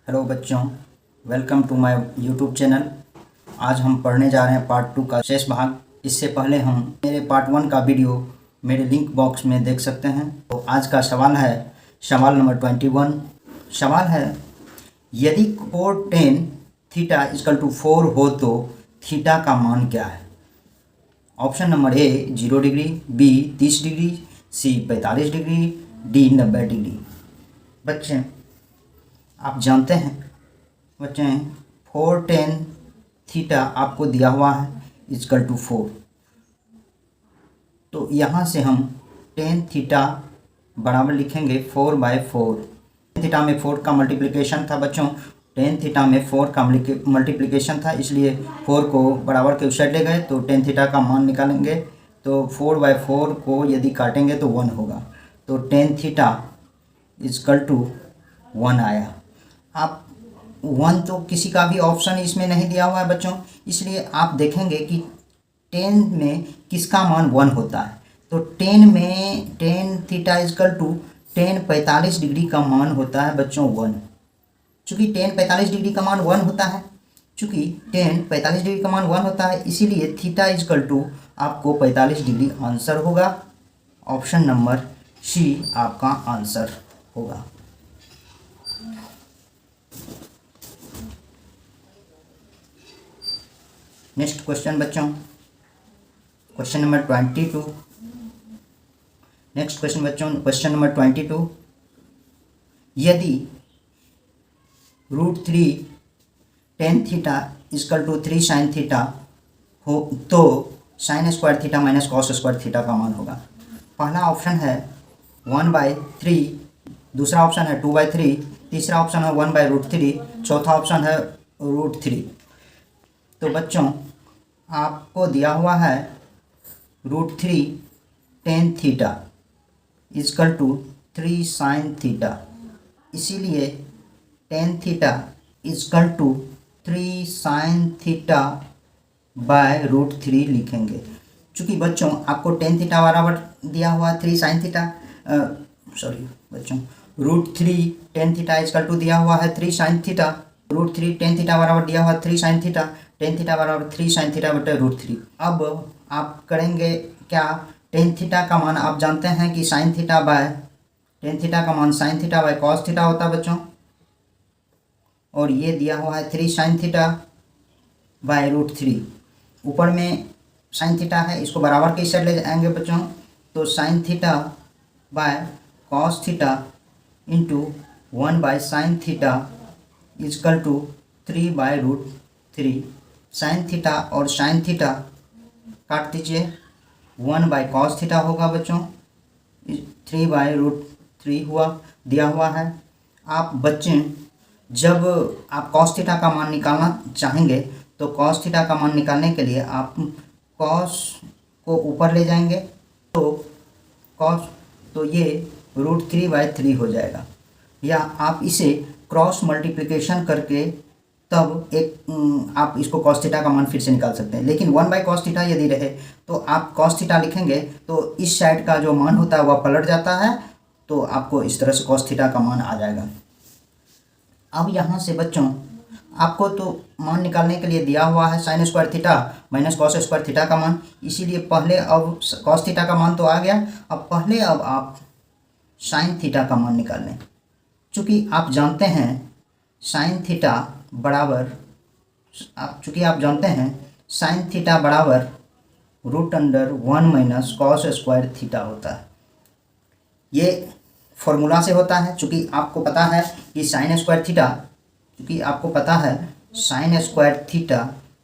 Hello बच्चों, welcome to my YouTube channel. आज हम पढ़ने जा रहे हैं पार्ट 2 का शेष भाग। इससे पहले हम मेरे पार्ट 1 का वीडियो मेरे लिंक बॉक्स में देख सकते हैं। तो आज का सवाल है सवाल नंबर 21। सवाल है, यदि कोण टेन थीटा इक्वल टू 4 हो तो थीटा का मान क्या है? Option number A 0 degree, B 30 degree, C 45 degree, D 90 degree. बच्चे आप जानते हैं बच्चे 4 टेन थीटा आपको दिया हुआ है इक्वल टू 4। तो यहाँ से हम टेन थीटा बराबर लिखेंगे 4/4। थीटा में 4 का मल्टीप्लिकेशन था बच्चों, टेन थीटा में 4 का मल्टीप्लिकेशन था, इसलिए 4 को बराबर के उस साइड ले गए तो टेन थीटा का मान निकालेंगे। तो 4/4 को यदि काटेंगे तो 1 होगा, तो टेन थीटा इक्वल टू 1 आया। आप 1 तो किसी का भी ऑप्शन इसमें नहीं दिया हुआ है बच्चों, इसलिए आप देखेंगे कि 10 में किसका मान 1 होता है। तो 10 में tan theta equal to 10 45 degree का मान होता है बच्चों 1। चूँकि 10 45 डिग्री का मान 1 होता है, चूँकि 10 45 डिग्री का मान 1 होता है, इसीलिए थीटा इक्वल टू आपको 45 डिग्री आंसर होगा। ऑप्शन नंबर सी आपका आंसर होगा। नेक्स्ट क्वेश्चन बच्चों, क्वेश्चन नंबर 22। नेक्स्ट क्वेश्चन बच्चों, क्वेश्चन नंबर 22। यदि √3 tan theta equal to 3 sine theta हो तो sine square theta minus cos square theta का मान होगा। पहला ऑप्शन है 1/3, दूसरा ऑप्शन है 2/3, तीसरा ऑप्शन है 1/√3, चौथा ऑप्शन है √3। तो बच्चों आपको दिया हुआ है √3 tan theta equal to 3 sine theta, इसीलिए tan theta equal to 3 sine theta by √3 लिखेंगे। चूँकि बच्चों आपको टेन थीटा बराबर दिया हुआ है 3 साइन थीटा, सॉरी बच्चों √3 टेन थीटा इक्वल टू दिया हुआ है 3 साइन थीटा, √3 टेन थीटा बराबर दिया हुआ है 3 साइन थीटा, टेन थीटा बराबर 3 साइन थीटा बटे √3। अब आप करेंगे क्या, टेन थीटा का मान आप जानते हैं कि sign theta by tan theta का मान sign theta by cos theta होता है बच्चों, और ये दिया हुआ है 3 साइन थीटा बाय √3। ऊपर में साइन थीटा है, इसको बराबर के इस साइड ले जाएंगे बच्चों, तो sine theta by cos theta into 1/साइन theta equal to 3/√3। Sine theta और साइन थीटा काट दीजिए, 1/cos थीटा होगा बच्चों, 3/√3 हुआ, दिया हुआ है। आप बच्चे जब आप cos थीटा का मान निकालना चाहेंगे तो cos थीटा का मान निकालने के लिए आप cos को ऊपर ले जाएंगे, तो cos तो ये √3/3 हो जाएगा, या आप इसे क्रॉस मल्टीप्लिकेशन करके तब एक आप इसको cos थीटा का मान फिर से निकाल सकते हैं। लेकिन 1/cos थीटा यदि रहे तो आप cos थीटा लिखेंगे तो इस साइड का जो मान होता है वह पलट जाता है, तो आपको इस तरह से cos थीटा का मान आ जाएगा। अब यहाँ से बच्चों आपको तो मान निकालने के लिए दिया हुआ है sign square theta minus cos square theta का मान, इसीलिए पहले अब cos थीटा का मान तो आ गया, अब आप साइन थीटा का मान निकाल लें। चूँकि आप जानते हैं साइन थीटा बराबर आप जानते हैं साइन थीटा बराबर √1 माइनस कॉस स्क्वायर थीटा होता है। ये फॉर्मूला से होता है, चूँकि आपको पता है कि sine square theta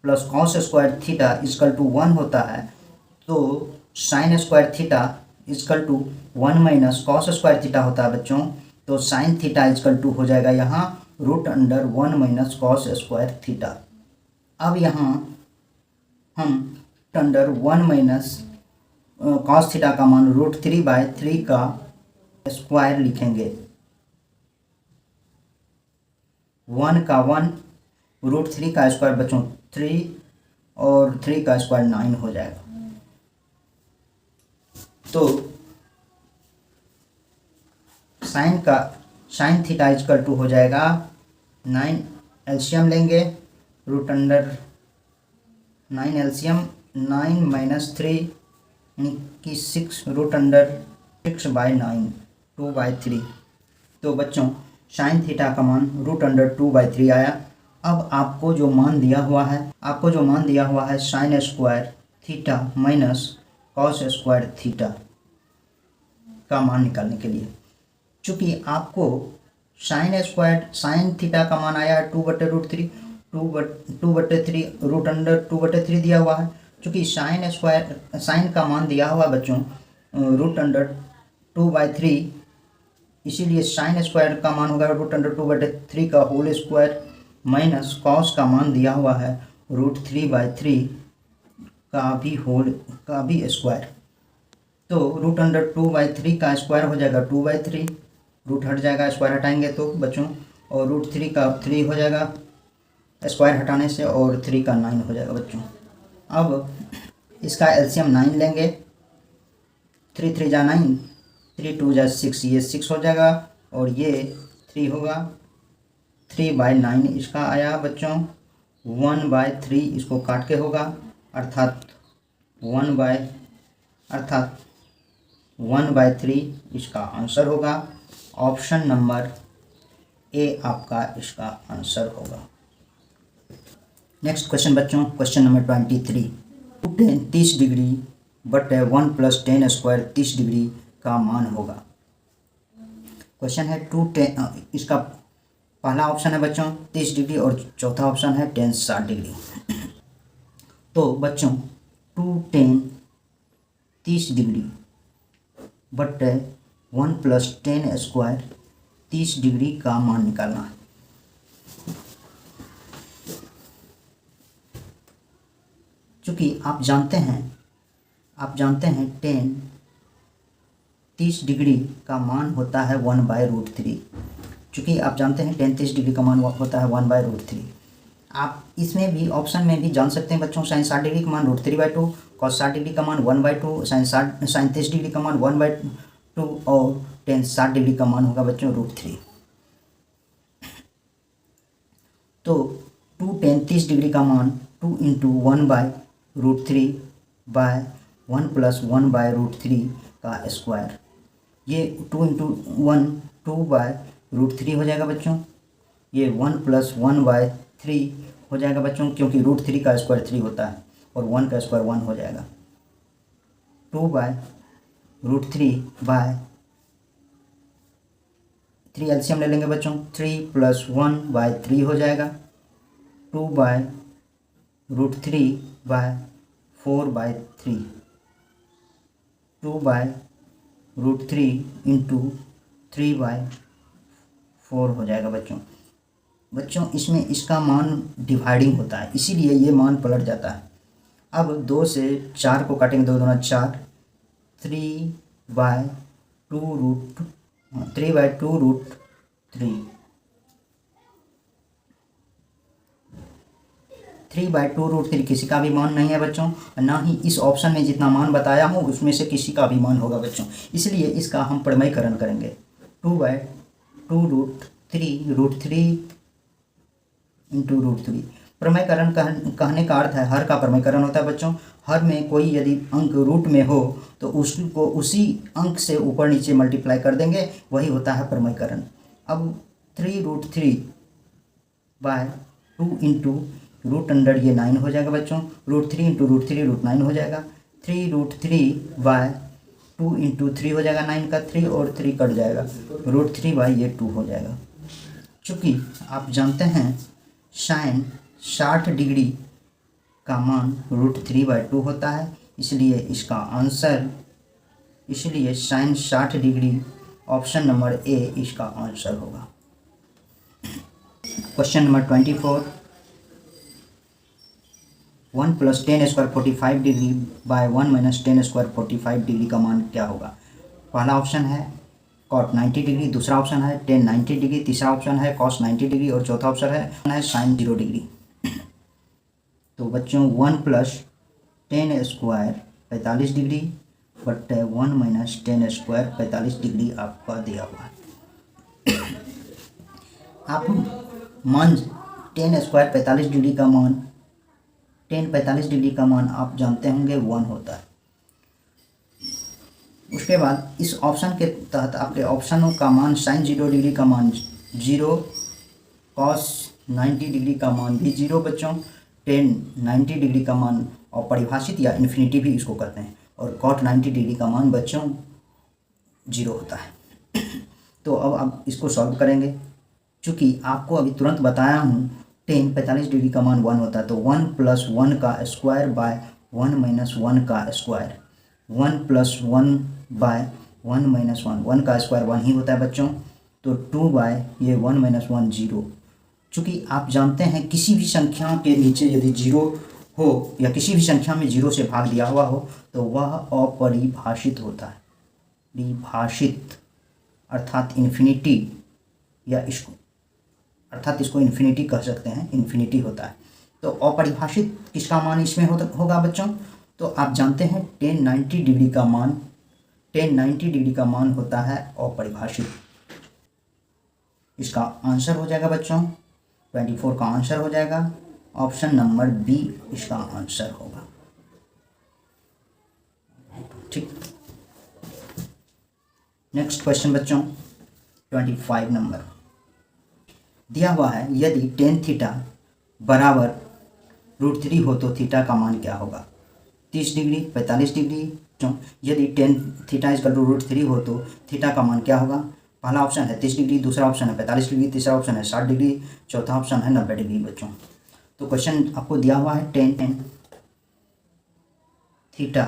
plus cos square theta equal to 1 होता है, तो sine square theta equal to 1 minus cos square theta होता है बच्चों। तो साइन थीटा इक्वल टू हो जाएगा यहाँ √1 माइनस कॉस स्क्वायर थीटा। अब यहाँ हम √1 माइनस कॉस थीटा का मान √3/3 का स्क्वायर लिखेंगे, 1 का 1, √3 का स्क्वायर बच्चों 3 और 3 का स्क्वायर 9 हो जाएगा। तो साइन थीटा इक्वल टू हो जाएगा 9 एलसीएम लेंगे, रूट अंडर 9 एलसीएम 9 माइनस 3 यानी कि 6 रूट अंडर 6/9 2/3। तो बच्चों साइन थीटा का मान रूट अंडर 2/3 आया। अब आपको जो मान दिया हुआ है sign square theta minus cos square theta का मान निकालने के लिए, चूँकि आपको साइन थीटा का मान आया है 2/√3 2/3 रूट अंडर 2/3 दिया हुआ है। चूँकि साइन का मान दिया हुआ है बच्चों रूट अंडर 2/3, इसीलिए साइन स्क्वायर का मान होगा रूट अंडर 2/3 का होल स्क्वायर माइनस कॉस का मान दिया हुआ है √3/3 का भी स्क्वायर। तो रूट अंडर 2/3 का स्क्वायर हो जाएगा 2/3, रूट हट जाएगा स्क्वायर हटाएंगे तो बच्चों, और √3 का 3 हो जाएगा स्क्वायर हटाने से, और 3 का 9 हो जाएगा बच्चों। अब इसका एलसीएम 9 लेंगे, 3 3 जा 9, 3 2 जा 6, ये 6 हो जाएगा, और ये 3 होगा। 3/9 इसका आया बच्चों, 1/3 इसको काट के होगा, अर्थात 1/3 इसका आंसर होगा। ऑप्शन नंबर ए आपका इसका आंसर होगा। नेक्स्ट क्वेश्चन बच्चों, question number 23। 2tan 30 degree but 1 + tan square 30 degree का मान होगा। क्वेश्चन है 2tan, इसका पहला ऑप्शन है बच्चों 30 डिग्री और चौथा ऑप्शन है tan 60 डिग्री। तो बच्चों 2tan 30 degree but 1 + tan square 30 degree का मान निकालना है। चूँकि आप जानते हैं tan 30 डिग्री का मान होता है 1/√3। चूँकि आप जानते हैं tan 30 डिग्री का मान होता है 1/√3। आप इसमें भी ऑप्शन में भी जान सकते हैं बच्चों sin 60 डिग्री का मान √3/2, cos 60 डिग्री का मान 1/2, sin 30 डिग्री का मान 1/2 और tan 60 डिग्री का मान होगा बच्चों √3। तो 2tan 30 डिग्री का मान 2 × 1/√3 बाय 1 + 1/√3 का स्क्वायर, ये 2 × 1 2/√3 हो जाएगा बच्चों, ये 1 + 1/3 हो जाएगा बच्चों, क्योंकि √3 का स्क्वायर 3 होता है और 1 का स्क्वायर 1 हो जाएगा। 2/√3 बाय 3 एलसीएम ले लेंगे बच्चों, 3 + 1/3 हो जाएगा, 2/√3 बाय 4/3, 2/√3 × 3/4 हो जाएगा बच्चों। इसमें इसका मान डिवाइडिंग होता है, इसीलिए ये मान पलट जाता है। अब 2 से 4 को काटेंगे, 2 दूना 4, 3/2√3 3/2√3 किसी का भी मान नहीं है बच्चों, ना ही इस ऑप्शन में जितना मान बताया हूँ उसमें से किसी का भी मान होगा बच्चों, इसलिए इसका हम प्रमेयकरण करेंगे। 2/2√3 √3 × √3। प्रमेयकरण कहने का अर्थ है हर का प्रमेयकरण होता है बच्चों। हर में कोई यदि अंक रूट में हो तो उसको उसी अंक से ऊपर नीचे मल्टीप्लाई कर देंगे, वही होता है प्रमेयकरण। अब 3√3/2 × रूट अंडर ये 9 हो जाएगा बच्चों, √3 × √3 √9 हो जाएगा, 3√3/2 × 3 हो जाएगा 9 का 3 और 3 कट जाएगा, √3/2 हो जाएगा। चूँकि आप जानते हैं साइन 60 डिग्री का मान √3/2 होता है, इसलिए sine 60 degree option number A इसका आंसर होगा। Question number 24। 1 + tan square 45 degree by 1 - tan square 45 degree का मान क्या होगा। पहला ऑप्शन है cot 90 डिग्री, दूसरा ऑप्शन है tan 90 डिग्री, तीसरा ऑप्शन है cos 90 डिग्री और चौथा ऑप्शन है sin 0 डिग्री। तो बच्चों 1 + tan square 45 degree but 1 - tan square 45 degree आपका दिया हुआ है। आप मान टेन स्क्वायर 45 डिग्री का मान 45 डिग्री का मान आप जानते होंगे 1 होता है। उसके बाद इस ऑप्शन के तहत आपके ऑप्शनों का मान साइन 0 डिग्री का मान 0, कॉस 90 डिग्री का मान भी 0 बच्चों, टेन 90 डिग्री का मान और परिभाषित या इन्फिनिटी भी इसको कहते हैं, और कॉट 90 डिग्री का मान बच्चों 0 होता है। तो अब आप इसको सॉल्व करेंगे। चूँकि आपको अभी तुरंत बताया हूँ टेन 45 डिग्री का मान 1 होता है, तो 1 + 1 का स्क्वायर बाय 1 - 1 का स्क्वायर, 1 + 1 बाय 1 - 1, 1 का स्क्वायर 1 ही होता है बच्चों, तो 2 बाय ये 1 - 1 0। चूँकि आप जानते हैं किसी भी संख्या के नीचे यदि 0 हो या किसी भी संख्या में 0 से भाग दिया हुआ हो तो वह अपरिभाषित होता है। परिभाषित अर्थात इन्फिनिटी, या इसको इन्फिनिटी कह सकते हैं, इन्फिनिटी होता है। तो अपरिभाषित किसका मान इसमें होगा बच्चों? तो आप जानते हैं टेन 90 डिग्री का मान होता है अपरिभाषित। इसका आंसर हो जाएगा बच्चों 24 का आंसर हो जाएगा। ऑप्शन नंबर बी इसका आंसर होगा। ठीक, नेक्स्ट क्वेश्चन बच्चों 25 नंबर दिया हुआ है, यदि टेन थीटा बराबर √3 हो तो थीटा का मान क्या होगा? 30 डिग्री, 45 डिग्री। यदि टेन थीटा = √3 हो तो थीटा का मान क्या होगा? पहला ऑप्शन है 30 डिग्री, दूसरा ऑप्शन है 45 डिग्री, तीसरा ऑप्शन है 60 डिग्री, चौथा ऑप्शन है 90 डिग्री बच्चों। तो क्वेश्चन आपको दिया हुआ है टेन थीटा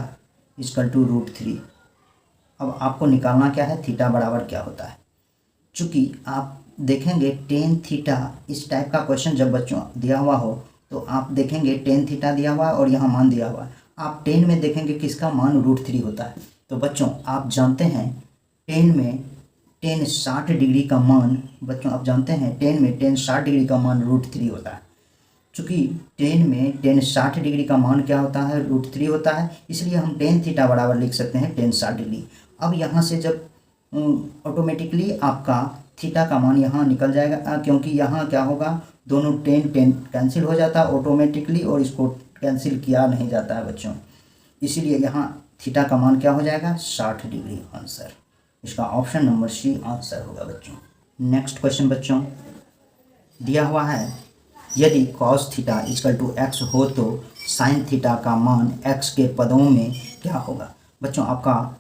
= √3। अब आपको निकालना क्या है, थीटा बराबर क्या होता है। चूँकि आप देखेंगे टेन थीटा, इस टाइप का क्वेश्चन जब बच्चों दिया हुआ हो तो आप देखेंगे टेन थीटा दिया हुआ है और यहाँ मान दिया हुआ है, आप टेन में देखेंगे किसका मान √3 होता है। तो बच्चों आप जानते हैं टेन 60 डिग्री का मान, बच्चों आप जानते हैं टेन 60 डिग्री का मान √3 होता है। चूँकि टेन 60 डिग्री का मान क्या होता है, √3 होता है, इसलिए हम टेन थीटा बराबर लिख सकते हैं टेन 60 डिग्री। अब यहाँ से जब ऑटोमेटिकली आपका थीटा का मान यहाँ निकल जाएगा, क्योंकि यहाँ क्या होगा, दोनों टेन कैंसिल हो जाता है ऑटोमेटिकली और इसको कैंसिल किया नहीं जाता है बच्चों, इसीलिए यहाँ थीटा का मान क्या हो जाएगा 60 डिग्री आंसर। इसका ऑप्शन नंबर सी आंसर होगा बच्चों। नेक्स्ट क्वेश्चन बच्चों दिया हुआ है, यदि cos थीटा = x हो तो sin थीटा का मान x के पदों में क्या होगा? बच्चों आपका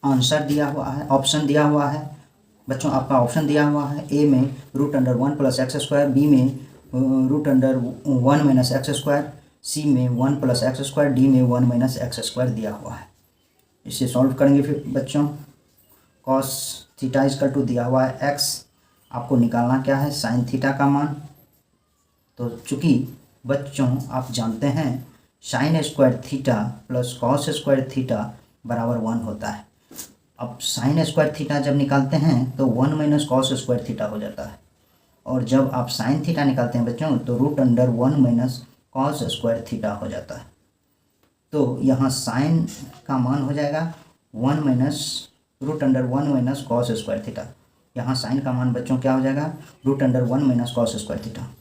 आंसर दिया हुआ है, ऑप्शन दिया हुआ है बच्चों, आपका ऑप्शन दिया हुआ है ए में √1 + x², बी में √1 - x², सी में 1 + x², डी में 1 - x² दिया हुआ है। इसे सॉल्व करेंगे फिर बच्चों। cos थीटा = दिया हुआ है x, आपको निकालना क्या है, sin थीटा का मान। तो चूँकि बच्चों आप जानते हैं sin² थीटा + cos² थीटा बराबर 1 होता है। अब sin² थीटा जब निकालते हैं तो 1 - cos² थीटा हो जाता है, और जब आप sin थीटा निकालते हैं बच्चों तो √1 - cos² थीटा हो जाता है। तो यहाँ sin का मान हो जाएगा √1 - cos² थीटा। यहाँ sin का मान बच्चों क्या हो जाएगा, √1 - cos² थीटा।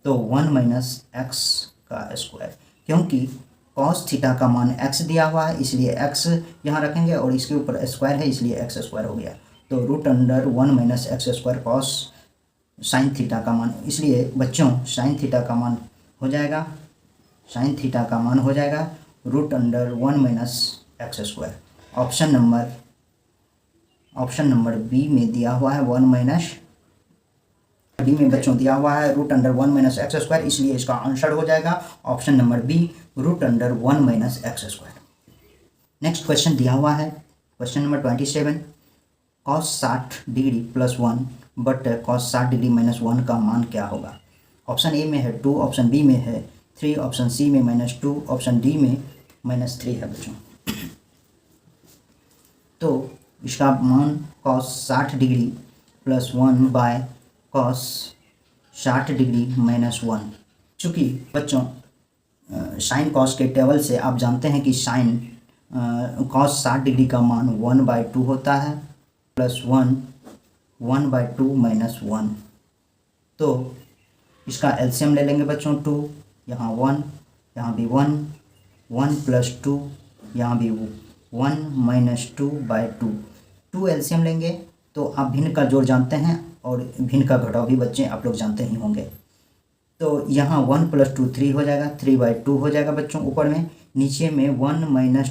तो 1 - x का स्क्वायर, क्योंकि cos थीटा का मान x दिया हुआ है इसलिए x यहाँ रखेंगे और इसके ऊपर स्क्वायर है इसलिए x² हो गया। तो √1 - x² cos sin थीटा का मान, इसलिए बच्चों sin थीटा का मान हो जाएगा, sin थीटा का मान हो जाएगा √1 - x²। ऑप्शन नंबर बी में दिया हुआ है बी में बच्चों दिया हुआ है √1 - x², इसलिए इसका आंसर हो जाएगा option number B √1 - x²। Next question दिया हुआ है question number 27, cos 60 degree +1 but cos 60 degree -1 का मान क्या होगा? ऑप्शन ए में है 2, ऑप्शन बी में है 3, ऑप्शन सी में -2, ऑप्शन डी में -3 है बच्चों। तो इसका मान cos 60 degree +1 by cos 60 degree -1। चूँकि बच्चों साइन कॉस के टेबल से आप जानते हैं कि साइन cos 60 डिग्री का मान 1/2 होता है, +1 1/2 -1। तो इसका एलसीएम ले लेंगे बच्चों 2, यहाँ 1, यहाँ भी 1, 1 + 2, यहाँ भी 1 - 2/2, 2 एलसीएम लेंगे तो आप भिन्न का जोड़ जानते हैं और भिन्न का घटाव भी बच्चे आप लोग जानते ही होंगे। तो यहाँ 1 + 2 3 हो जाएगा, 3/2 हो जाएगा बच्चों ऊपर में। नीचे में 1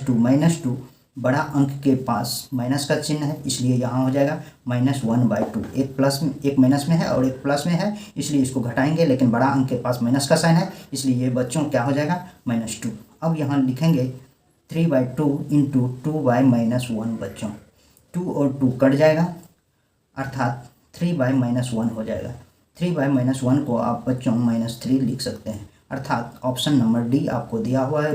- 2 बड़ा अंक के पास माइनस का चिन्ह है, इसलिए यहाँ हो जाएगा -1/2। एक माइनस में है और एक प्लस में है, इसलिए इसको घटाएंगे, लेकिन बड़ा अंक के पास माइनस का साइन है, इसलिए ये बच्चों क्या हो जाएगा -2। अब यहाँ लिखेंगे 3/2 × 2/-1 बच्चों, 2 और 2 कट जाएगा, अर्थात 3/-1 हो जाएगा। 3/-1 को आप बच्चों -3 लिख सकते हैं, अर्थात ऑप्शन नंबर डी आपको दिया हुआ है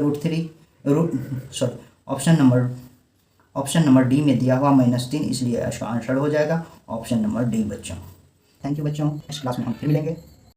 ऑप्शन नंबर डी में दिया हुआ -3, इसलिए इसका आंसर हो जाएगा ऑप्शन नंबर डी बच्चों। थैंक यू बच्चों, नेक्स्ट क्लास में हम फिर मिलेंगे।